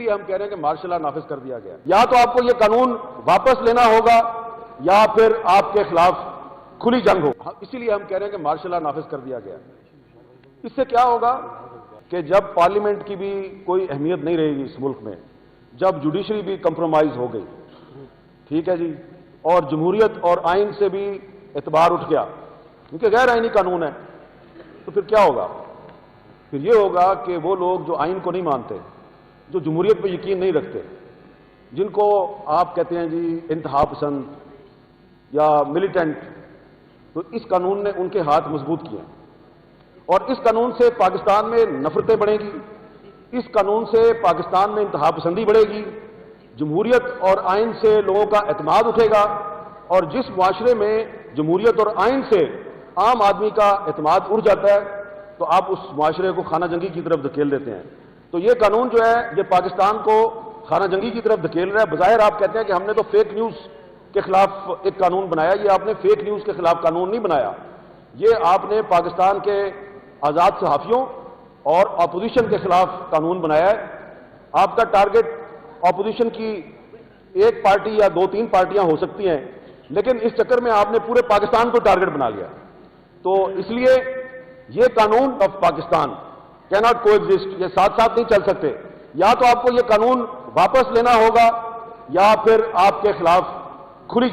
لیے ہم کہہ رہے ہیں کہ مارشل لا نافذ کر دیا گیا. یا تو آپ کو یہ قانون واپس لینا ہوگا یا پھر آپ کے خلاف کھلی جنگ ہو. اسی لیے ہم کہہ رہے ہیں کہ مارشل لا نافذ کر دیا گیا. اس سے کیا ہوگا کہ جب پارلیمنٹ کی بھی کوئی اہمیت نہیں رہے گی اس ملک میں، جب جوڈیشری بھی کمپرومائز ہو گئی، ٹھیک ہے جی، اور جمہوریت اور آئین سے بھی اعتبار اٹھ گیا کیونکہ غیر آئینی قانون ہے، تو پھر کیا ہوگا؟ پھر یہ ہوگا کہ وہ لوگ جو آئین کو نہیں مانتے، جو جمہوریت پہ یقین نہیں رکھتے، جن کو آپ کہتے ہیں جی انتہا پسند یا ملیٹنٹ، تو اس قانون نے ان کے ہاتھ مضبوط کیے اور اس قانون سے پاکستان میں نفرتیں بڑھیں گی، اس قانون سے پاکستان میں انتہا پسندی بڑھے گی، جمہوریت اور آئین سے لوگوں کا اعتماد اٹھے گا، اور جس معاشرے میں جمہوریت اور آئین سے عام آدمی کا اعتماد اٹھ جاتا ہے تو آپ اس معاشرے کو خانہ جنگی کی طرف دھکیل دیتے ہیں. تو یہ قانون جو ہے یہ پاکستان کو خانہ جنگی کی طرف دھکیل رہا ہے. بظاہر آپ کہتے ہیں کہ ہم نے تو فیک نیوز کے خلاف ایک قانون بنایا. یہ آپ نے فیک نیوز کے خلاف قانون نہیں بنایا، یہ آپ نے پاکستان کے آزاد صحافیوں اور اپوزیشن کے خلاف قانون بنایا ہے. آپ کا ٹارگٹ اپوزیشن کی ایک پارٹی یا دو تین پارٹیاں ہو سکتی ہیں، لیکن اس چکر میں آپ نے پورے پاکستان کو ٹارگٹ بنا لیا. تو اس لیے یہ قانون آف پاکستان کیناٹ کو ایگزسٹ، یہ ساتھ ساتھ نہیں چل سکتے. یا تو آپ کو یہ قانون واپس لینا ہوگا یا پھر آپ کے خلاف کھلی